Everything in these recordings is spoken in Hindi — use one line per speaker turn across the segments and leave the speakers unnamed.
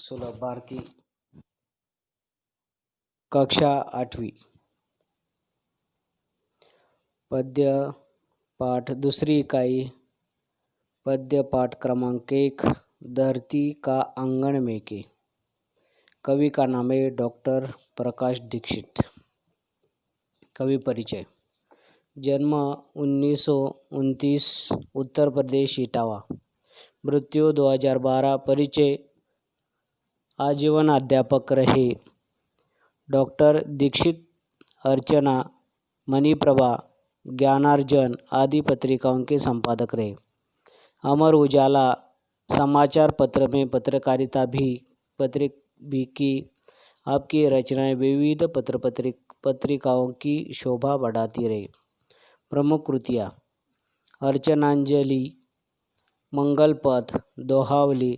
सुलभ भारती कक्षा 8वी पद्य पाठ दूसरी इकाई पद्य पाठ क्रमांक 1 धरती का आंगन में के। कवि का नाम है डॉक्टर प्रकाश दीक्षित। कवि परिचय। जन्म 1929 उत्तर प्रदेश इटावा। मृत्यु 2012। परिचय। आजीवन अध्यापक रहे। डॉक्टर दीक्षित अर्चना, मणिप्रभा, ज्ञानार्जन आदि पत्रिकाओं के संपादक रहे। अमर उजाला समाचार पत्र में पत्रकारिता भी की। आपकी रचनाएं विविध पत्रिकाओं की शोभा बढ़ाती रही। प्रमुख कृतियाँ: अर्चनांजलि, मंगल पथ, दोहावली,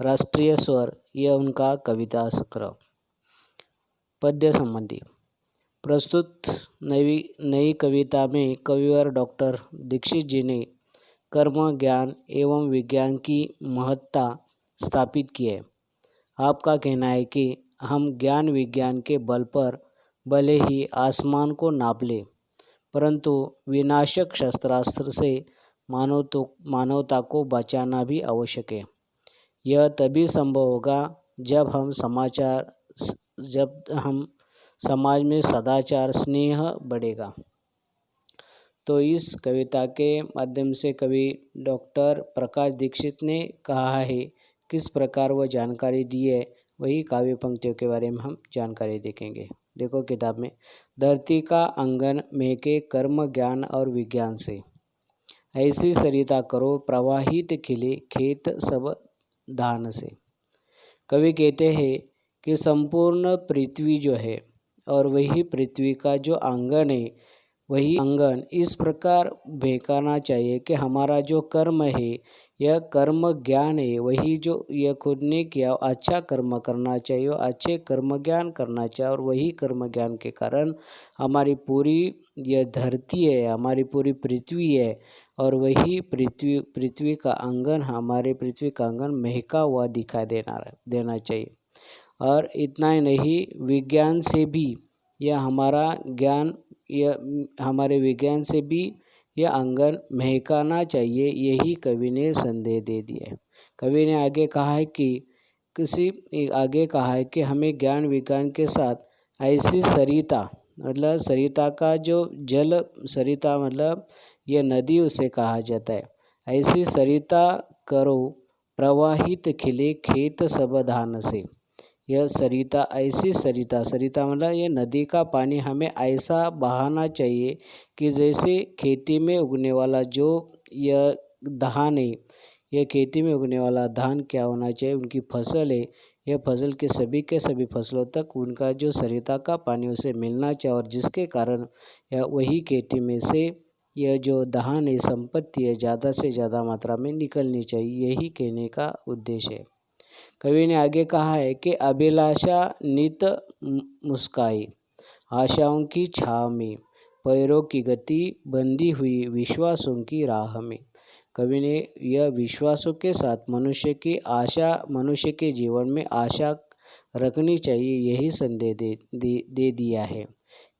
राष्ट्रीय स्वर, यह उनका कविता संग्रह। पद्य संबंधी प्रस्तुत नई कविता में कविवर डॉक्टर दीक्षित जी ने कर्म, ज्ञान एवं विज्ञान की महत्ता स्थापित की है। आपका कहना है कि हम ज्ञान विज्ञान के बल पर भले ही आसमान को नाप लें, परंतु विनाशक शस्त्रास्त्र से मानवता को बचाना भी आवश्यक है। यह तभी संभव होगा जब हम समाज में सदाचार स्नेह बढ़ेगा। तो इस कविता के माध्यम से कवि डॉक्टर प्रकाश दीक्षित ने कहा है, किस प्रकार वह जानकारी दी है, वही काव्य पंक्तियों के बारे में हम जानकारी देखेंगे। देखो किताब में, धरती का आंगन में के कर्म, ज्ञान और विज्ञान से, ऐसी सरिता करो प्रवाहित खिले खेत सब धान से। कवि कहते हैं कि संपूर्ण पृथ्वी जो है और वही पृथ्वी का जो आंगन है, वही आंगन इस प्रकार बहकाना चाहिए कि हमारा जो कर्म है, यह कर्म ज्ञान है, वही जो यह खुद ने किया अच्छा कर्म करना चाहिए, अच्छे कर्म ज्ञान करना चाहिए। और वही कर्म ज्ञान के कारण हमारी पूरी यह धरती है, हमारी पूरी पृथ्वी है, और वही पृथ्वी का आंगन, हमारे पृथ्वी का आंगन महका हुआ दिखाई देना चाहिए। और इतना ही नहीं, विज्ञान से भी यह हमारा ज्ञान, यह हमारे विज्ञान से भी यह आंगन महकाना चाहिए। यही कवि ने संदेश दे दिया है। कवि ने आगे कहा है कि हमें ज्ञान विज्ञान के साथ ऐसी सरिता, मतलब सरिता का जो जल, सरिता मतलब यह नदी उसे कहा जाता है, ऐसी सरिता करो प्रवाहित खिले खेत सब धान से। यह सरिता, ऐसी सरिता मतलब यह नदी का पानी हमें ऐसा बहाना चाहिए कि जैसे खेती में उगने वाला जो यह धान है, यह खेती में उगने वाला धान क्या होना चाहिए, उनकी फसल है, यह फसल के सभी फसलों तक उनका जो सरिता का पानी उसे मिलना चाहिए, और जिसके कारण यह वही खेती में से यह जो धान है, संपत्ति है, ज़्यादा से ज़्यादा मात्रा में निकलनी चाहिए। यही कहने का उद्देश्य है। कवि ने आगे कहा है कि अभिलाषा नित मुस्काई, आशाओं की छाव में पैरों की गति बंधी हुई विश्वासों की राह में। कवि ने यह विश्वासों के साथ मनुष्य की आशा, मनुष्य के जीवन में आशा रखनी चाहिए, यही संदेश दे दिया है।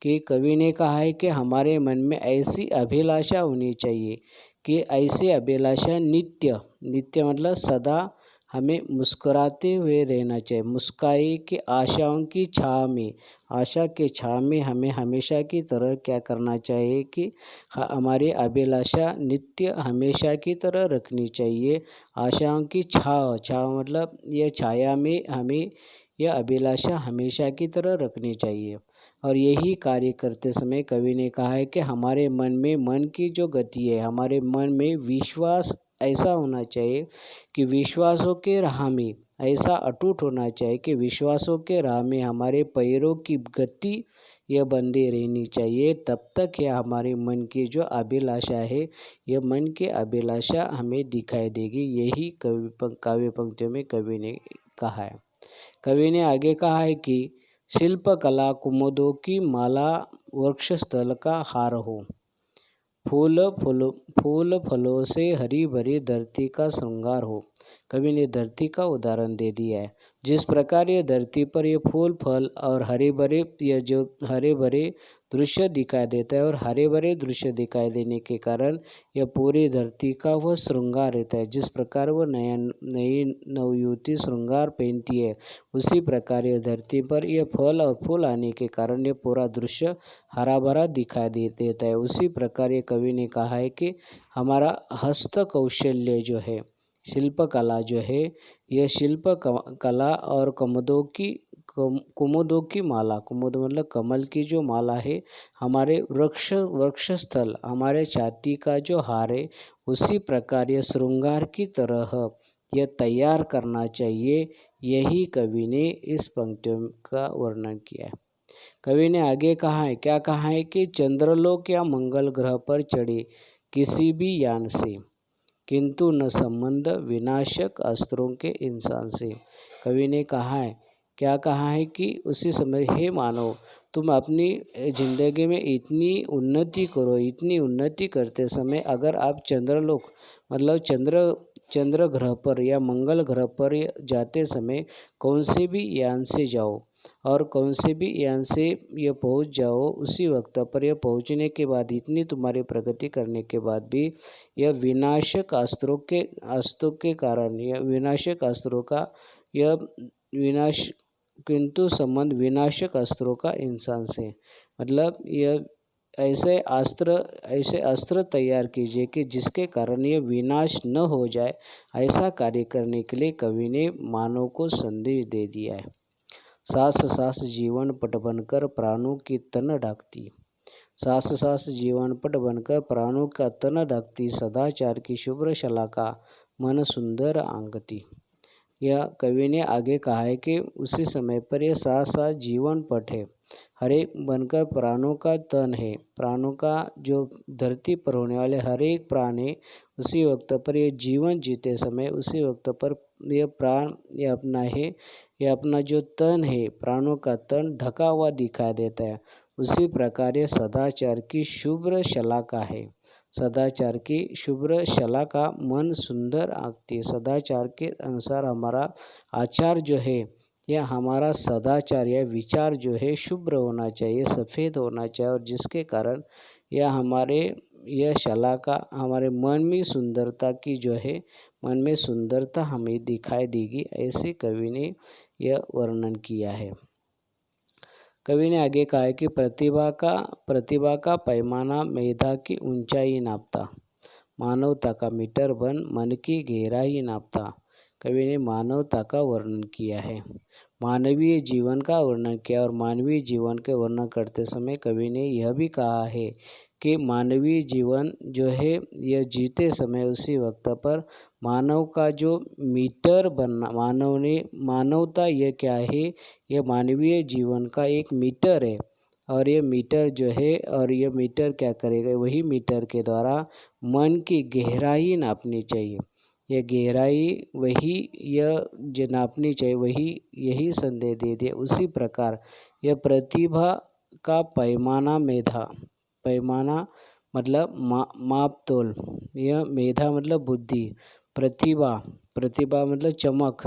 कि कवि ने कहा है कि हमारे मन में ऐसी अभिलाषा होनी चाहिए कि ऐसी अभिलाषा नित्य मतलब सदा हमें मुस्कुराते हुए रहना चाहिए। मुस्काई की आशाओं की छाव में, आशा के छाव में हमें हमेशा की तरह क्या करना चाहिए कि हमारी अभिलाषा नित्य हमेशा की तरह रखनी चाहिए। आशाओं की छाव मतलब यह छाया में हमें यह अभिलाषा हमेशा की तरह रखनी चाहिए। और यही कार्य करते समय कवि ने कहा है कि हमारे मन की जो गति है, हमारे मन में विश्वास ऐसा होना चाहिए कि विश्वासों के राह में ऐसा अटूट होना चाहिए कि विश्वासों के राह में हमारे पैरों की गति यह बंदी रहनी चाहिए। तब तक यह हमारे मन की जो अभिलाषा है, यह मन की अभिलाषा हमें दिखाई देगी। यही काव्य पंक्तियों में कवि ने कहा है। कवि ने आगे कहा है कि शिल्पकला कुमुदों की माला, वृक्ष स्थल का हार हो, फूल फलों से हरी भरी धरती का श्रृंगार हो। कवि ने धरती का उदाहरण दे दिया है। जिस प्रकार ये धरती पर ये फूल फल और हरे भरे ये जो हरे भरे दृश्य दिखाई देता है और हरे भरे दृश्य दिखाई देने के कारण यह पूरी धरती का वह श्रृंगार रहता है। जिस प्रकार वह नई नवयुवती श्रृंगार पहनती है, उसी प्रकार यह धरती पर यह फल और फूल आने के कारण यह पूरा दृश्य हरा भरा दिखाई देता है। उसी प्रकार ये कवि ने कहा है कि हमारा हस्त कौशल्य जो है, शिल्प कला जो है, यह शिल्प कला और कुमुदों की माला, कुमुद मतलब कमल की जो माला है, हमारे वृक्ष स्थल हमारे छाती का जो हार है, उसी प्रकार यह श्रृंगार की तरह यह तैयार करना चाहिए। यही कवि ने इस पंक्तियों का वर्णन किया है। कवि ने आगे कहा है, क्या कहा है कि चंद्रलोक या मंगल ग्रह पर चढ़े किसी भी यान से, किंतु न संबंध विनाशक अस्त्रों के इंसान से। कवि ने कहा है, क्या कहा है कि उसी समय हे मानव, तुम अपनी जिंदगी में इतनी उन्नति करो, इतनी उन्नति करते समय अगर आप चंद्रलोक मतलब चंद्र ग्रह पर या मंगल ग्रह पर जाते समय कौन से भी यान से जाओ और कौन से भी यान से ये पहुंच जाओ, उसी वक्त पर यह पहुंचने के बाद इतनी तुम्हारी प्रगति करने के बाद भी यह विनाशक अस्त्रों के कारण, यह विनाशक अस्त्रों का यह विनाश किंतु संबंध विनाशक अस्त्रों का इंसान से, मतलब यह ऐसे अस्त्र तैयार कीजिए कि जिसके कारण यह विनाश न हो जाए। ऐसा कार्य करने के लिए कवि ने मानव को संदेश दे दिया है। सास सास जीवन पट बनकर प्राणों की तन ढकती, सास सास जीवन पट बनकर प्राणों का तन ढकती, सदाचार की शुभ्र शलाका मन सुंदर आंगती। यह कवि ने आगे कहा है कि उसी समय पर यह साथ साथ जीवन पट है, हर एक बनकर प्राणों का तन है, प्राणों का जो धरती पर होने वाले हर एक प्राण है, उसी वक्त पर यह जीवन जीते समय उसी वक्त पर यह प्राण यह अपना है, यह अपना जो तन है, प्राणों का तन ढका हुआ दिखाई देता है। उसी प्रकार यह सदाचार की शुभ्र शलाका है, सदाचार की शुभ्र शलाका मन सुंदर आंकती है। सदाचार के अनुसार हमारा आचार जो है, यह हमारा सदाचार या विचार जो है शुभ्र होना चाहिए, सफ़ेद होना चाहिए, और जिसके कारण यह शलाका हमारे मन में सुंदरता की जो है, मन में सुंदरता हमें दिखाई देगी। ऐसे कवि ने यह वर्णन किया है। कवि ने आगे कहा है कि प्रतिभा का पैमाना मेधा की ऊंचाई नापता, मानवता का मीटर बन मन की गहराई नापता। कवि ने मानवता का वर्णन किया है, मानवीय जीवन का वर्णन किया, और मानवीय जीवन के वर्णन करते समय कवि ने यह भी कहा है कि मानवीय जीवन जो है यह जीते समय उसी वक्त पर मानव का जो मीटर बनना, मानवता यह क्या है, यह मानवीय जीवन का एक मीटर है, और ये मीटर जो है, और यह मीटर क्या करेगा, वही मीटर के द्वारा मन की गहराई नापनी चाहिए। यह गहराई वही यह जो नापनी चाहिए, वही यही संदेश दे दिया। उसी प्रकार यह प्रतिभा का पैमाना, मेधा, पैमाना मतलब मापतोल, यह मेधा मतलब बुद्धि, प्रतिभा मतलब चमक,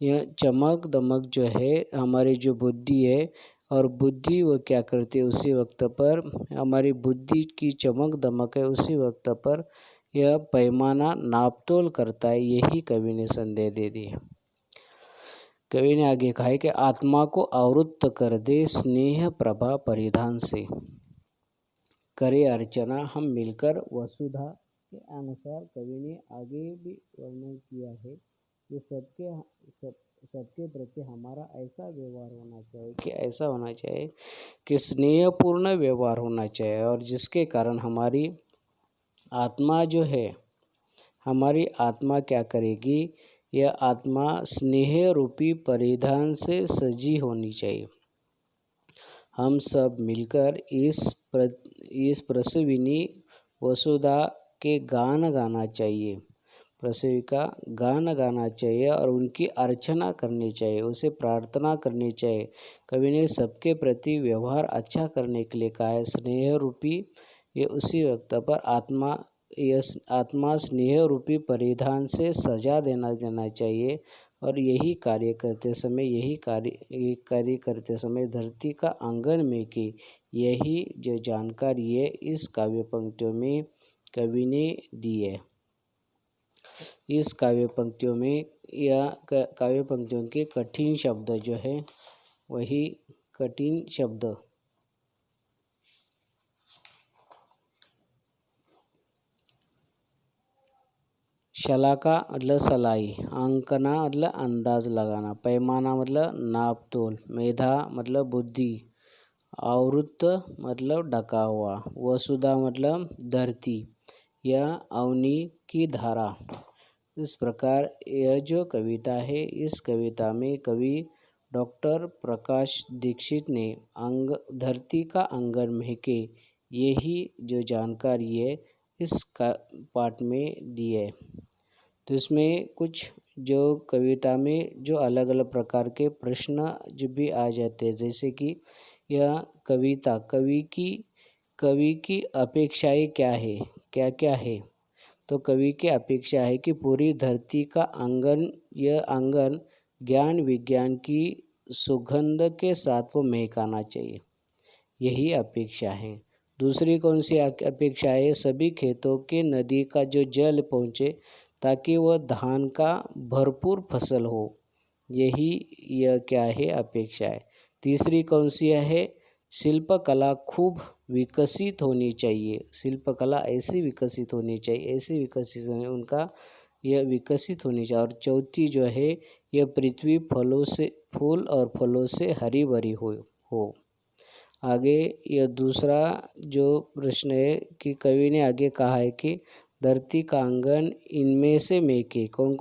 यह चमक दमक जो है हमारी जो बुद्धि है, और बुद्धि वो क्या करती है, उसी वक्त पर हमारी बुद्धि की चमक दमक है, उसी वक्त पर यह पैमाना नापतोल करता है। यही कवि ने संदेश दे दिया। कवि ने आगे कहा है कि आत्मा को आवृत्त कर दे स्नेह प्रभा परिधान से, करे अर्चना हम मिलकर वसुधा के अनुसार कवि ने आगे भी वर्णन किया है कि सबके प्रति हमारा ऐसा व्यवहार होना चाहिए कि स्नेहपूर्ण व्यवहार होना चाहिए, और जिसके कारण हमारी आत्मा जो है, हमारी आत्मा क्या करेगी, यह आत्मा स्नेह रूपी परिधान से सजी होनी चाहिए। हम सब मिलकर इस प्रसविनी वसुधा के गान गाना चाहिए, प्रसवी का गान गाना चाहिए, और उनकी अर्चना करनी चाहिए, उसे प्रार्थना करनी चाहिए। कवि ने सबके प्रति व्यवहार अच्छा करने के लिए कहा है, स्नेह रूपी ये उसी वक्त पर आत्मा आत्मा स्नेह रूपी परिधान से सजा देना चाहिए। और यही कार्य करते समय धरती का आंगन में की यही जो जानकारी है इस काव्य पंक्तियों में कवि ने दी है। इस काव्य पंक्तियों में या काव्य पंक्तियों के कठिन शब्द जो है वही कठिन शब्द शलाका मतलब सलाई, अंकना मतलब अंदाज लगाना, पैमाना मतलब नाप तोल, मेधा मतलब बुद्धि, आवृत्त मतलब ढका हुआ, वसुधा मतलब धरती या अवनी की धारा। इस प्रकार यह जो कविता है इस कविता में कवि डॉक्टर प्रकाश दीक्षित ने धरती का आंगन महके यही जो जानकारी है इस पाठ में दी है। तो इसमें कुछ जो कविता में जो अलग अलग प्रकार के प्रश्न जो भी आ जाते हैं, जैसे कि यह कविता कवि की अपेक्षाएं क्या है, क्या क्या है। तो कवि की अपेक्षा है कि पूरी धरती का आंगन, यह आंगन ज्ञान विज्ञान की सुगंध के साथ वो महकाना चाहिए, यही अपेक्षा है। दूसरी कौन सी अपेक्षा है, सभी खेतों के नदी का जो जल पहुँचे ताकि वह धान का भरपूर फसल हो, यही यह क्या है अपेक्षा है। तीसरी कौन सी है, शिल्पकला खूब विकसित होनी चाहिए, शिल्पकला ऐसी विकसित होनी चाहिए, ऐसी विकसित होने उनका यह विकसित होनी चाहिए। और चौथी जो है यह पृथ्वी फूल और फलों से हरी भरी हो। आगे यह दूसरा जो प्रश्न है कि कवि ने आगे कहा है कि धरती का आंगन इनमें से महके, कौन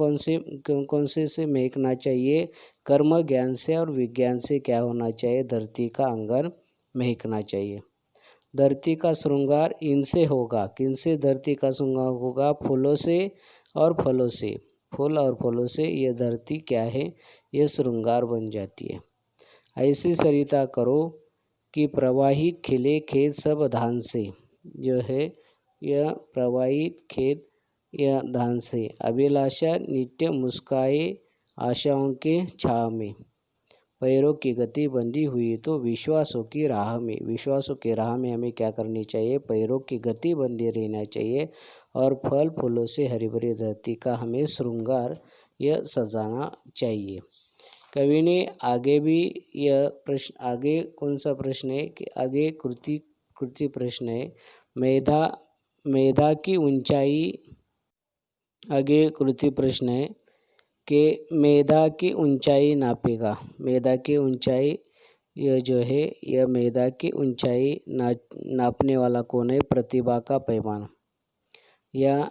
कौन से महकना चाहिए, कर्म ज्ञान से और विज्ञान से क्या होना चाहिए, धरती का आंगन महकना चाहिए। धरती का श्रृंगार इनसे होगा, किनसे धरती का श्रृंगार होगा, फूलों से और फलों से, फूल और फलों से यह धरती क्या है, यह श्रृंगार बन जाती है। ऐसी सरिता करो कि प्रवाहित खिले खेत सब धान से, जो है यह प्रवाहित खेत यह धान से, अभिलाषा नित्य मुस्काए आशाओं के छाव में, पैरों की गति बंधी हुई तो विश्वासों की राह में, विश्वासों की राह में हमें क्या करनी चाहिए, पैरों की गति बंधी रहना चाहिए। और फल फूलों से हरी भरी धरती का हमें श्रृंगार यह सजाना चाहिए। कवि ने आगे भी यह प्रश्न, आगे कौन सा प्रश्न है कि आगे कृति प्रश्न है, मेधा की ऊंचाई, आगे कृति प्रश्न है कि मेधा की ऊंचाई नापेगा, मेधा की ऊंचाई यह जो है यह मेधा की ऊंचाई नापने वाला कौन है, प्रतिभा का पैमाना। या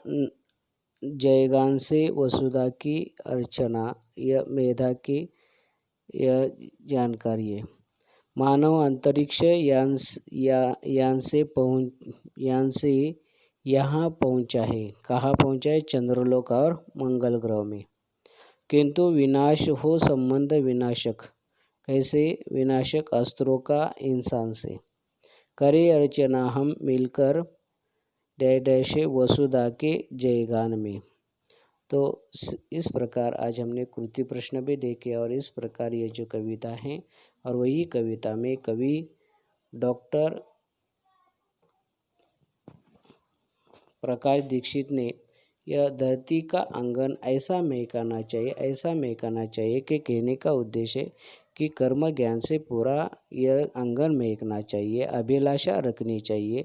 जयगान से वसुधा की अर्चना, यह मेधा की यह जानकारी है। मानव अंतरिक्ष यान से यहाँ पहुँचा है, कहाँ पहुँचा है, चंद्रलोक और मंगल ग्रह में। किंतु विनाश हो संबंध विनाशक, कैसे विनाशक अस्त्रों का इंसान से, करे अर्चना हम मिलकर डैश वसुधा के जयगान में। तो इस प्रकार आज हमने कृति प्रश्न भी देखे और इस प्रकार ये जो कविता है और वही कविता में कवि डॉक्टर प्रकाश दीक्षित ने यह धरती का आंगन ऐसा महकाना चाहिए कि कहने का उद्देश्य कि कर्म ज्ञान से पूरा यह आंगन महकना चाहिए, अभिलाषा रखनी चाहिए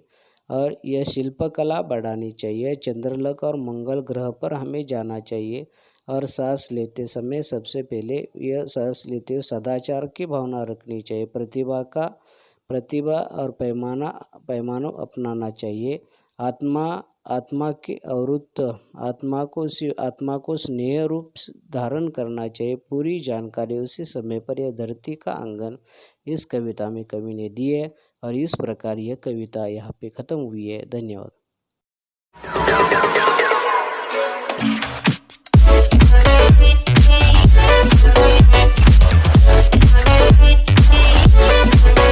और यह शिल्पकला बढ़ानी चाहिए। चंद्रलोक और मंगल ग्रह पर हमें जाना चाहिए और सांस लेते समय सबसे पहले यह सांस लेते हुए सदाचार की भावना रखनी चाहिए, प्रतिभा और पैमानों अपनाना चाहिए। आत्मा के अवृत्त आत्मा को स्नेह रूप धारण करना चाहिए। पूरी जानकारी उसी समय पर यह धरती का आंगन इस कविता में कवि ने दी है और इस प्रकार यह कविता यहाँ पे ख़त्म हुई है। धन्यवाद।